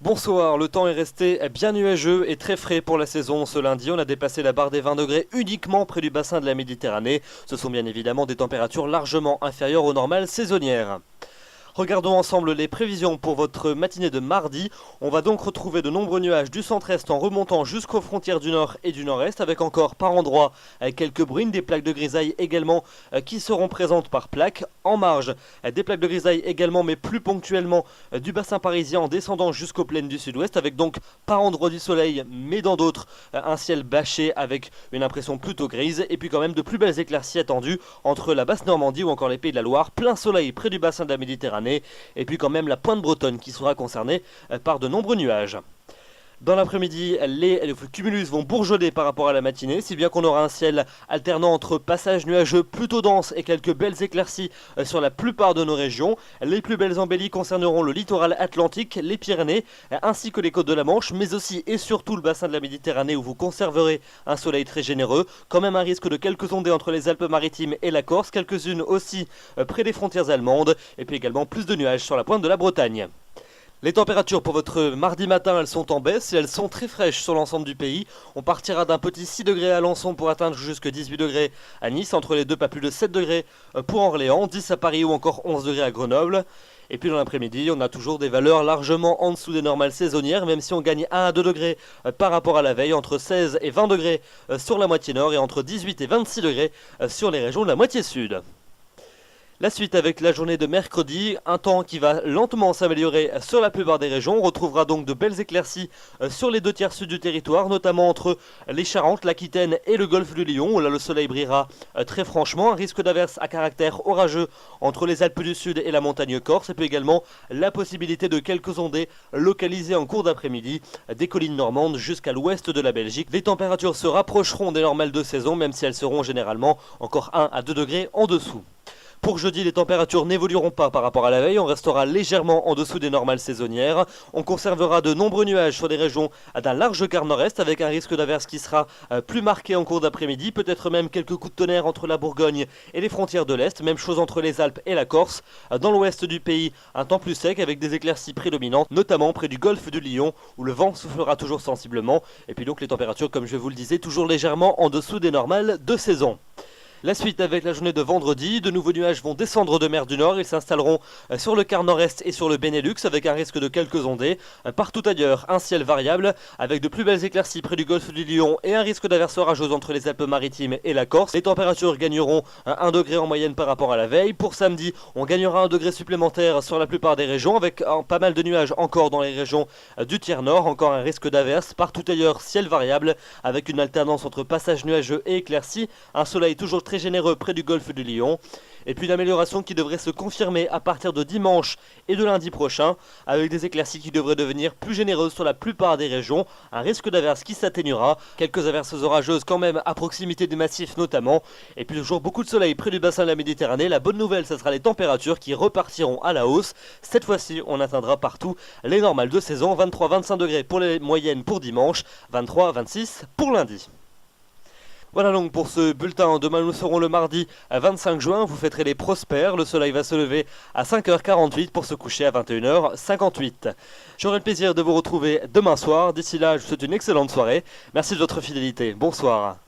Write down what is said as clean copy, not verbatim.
Bonsoir, le temps est resté bien nuageux et très frais pour la saison. Ce lundi, on a dépassé la barre des 20 degrés uniquement près du bassin de la Méditerranée. Ce sont bien évidemment des températures largement inférieures aux normales saisonnières. Regardons ensemble les prévisions pour votre matinée de mardi. On va donc retrouver de nombreux nuages du centre-est en remontant jusqu'aux frontières du nord et du nord-est, avec encore par endroits quelques bruines, des plaques de grisaille également qui seront présentes par plaques. En marge, des plaques de grisaille également, mais plus ponctuellement du bassin parisien en descendant jusqu'aux plaines du sud-ouest, avec donc par endroits du soleil, mais dans d'autres un ciel bâché avec une impression plutôt grise, et puis quand même de plus belles éclaircies attendues entre la basse Normandie ou encore les Pays de la Loire, plein soleil près du bassin de la Méditerranée, et puis quand même la pointe bretonne qui sera concernée par de nombreux nuages. Dans l'après-midi, les cumulus vont bourgeonner par rapport à la matinée, si bien qu'on aura un ciel alternant entre passages nuageux plutôt denses et quelques belles éclaircies sur la plupart de nos régions. Les plus belles embellies concerneront le littoral atlantique, les Pyrénées, ainsi que les côtes de la Manche, mais aussi et surtout le bassin de la Méditerranée où vous conserverez un soleil très généreux. Quand même un risque de quelques ondées entre les Alpes-Maritimes et la Corse, quelques-unes aussi près des frontières allemandes, et puis également plus de nuages sur la pointe de la Bretagne. Les températures pour votre mardi matin, elles sont en baisse et elles sont très fraîches sur l'ensemble du pays. On partira d'un petit 6 degrés à Alençon pour atteindre jusque 18 degrés à Nice, entre les deux pas plus de 7 degrés pour Orléans, 10 à Paris ou encore 11 degrés à Grenoble. Et puis dans l'après-midi, on a toujours des valeurs largement en dessous des normales saisonnières, même si on gagne 1 à 2 degrés par rapport à la veille, entre 16 et 20 degrés sur la moitié nord et entre 18 et 26 degrés sur les régions de la moitié sud. La suite avec la journée de mercredi, un temps qui va lentement s'améliorer sur la plupart des régions. On retrouvera donc de belles éclaircies sur les 2 tiers sud du territoire, notamment entre les Charentes, l'Aquitaine et le golfe du Lion, où là le soleil brillera très franchement. Un risque d'averse à caractère orageux entre les Alpes du Sud et la montagne corse, et puis également la possibilité de quelques ondées localisées en cours d'après-midi des collines normandes jusqu'à l'ouest de la Belgique. Les températures se rapprocheront des normales de saison, même si elles seront généralement encore 1 à 2 degrés en dessous. Pour jeudi, les températures n'évolueront pas par rapport à la veille, on restera légèrement en dessous des normales saisonnières. On conservera de nombreux nuages sur des régions d'un large quart nord-est avec un risque d'averse qui sera plus marqué en cours d'après-midi, peut-être même quelques coups de tonnerre entre la Bourgogne et les frontières de l'Est, même chose entre les Alpes et la Corse. Dans l'ouest du pays, un temps plus sec avec des éclaircies prédominantes, notamment près du golfe du Lion où le vent soufflera toujours sensiblement, et puis donc les températures, comme je vous le disais, toujours légèrement en dessous des normales de saison. La suite avec la journée de vendredi, de nouveaux nuages vont descendre de mer du Nord, ils s'installeront sur le quart nord-est et sur le Benelux avec un risque de quelques ondées. Partout ailleurs, un ciel variable avec de plus belles éclaircies près du golfe du Lion et un risque d'averse orageuse entre les Alpes-Maritimes et la Corse. Les températures gagneront 1 degré en moyenne par rapport à la veille. Pour samedi, on gagnera 1 degré supplémentaire sur la plupart des régions avec pas mal de nuages encore dans les régions du tiers nord, encore un risque d'averse. Partout ailleurs, ciel variable avec une alternance entre passages nuageux et éclaircies, un soleil toujours très généreux près du golfe du Lion, et puis une amélioration qui devrait se confirmer à partir de dimanche et de lundi prochain, avec des éclaircies qui devraient devenir plus généreuses sur la plupart des régions, un risque d'averse qui s'atténuera, quelques averses orageuses quand même à proximité des massifs notamment, et puis toujours beaucoup de soleil près du bassin de la Méditerranée. La bonne nouvelle, ce sera les températures qui repartiront à la hausse. Cette fois-ci, on atteindra partout les normales de saison, 23-25 degrés pour les moyennes pour dimanche, 23-26 pour lundi. Voilà donc pour ce bulletin. Demain nous serons le mardi 25 juin, vous fêterez les prospères, le soleil va se lever à 5h48 pour se coucher à 21h58. J'aurai le plaisir de vous retrouver demain soir, d'ici là je vous souhaite une excellente soirée, merci de votre fidélité, bonsoir.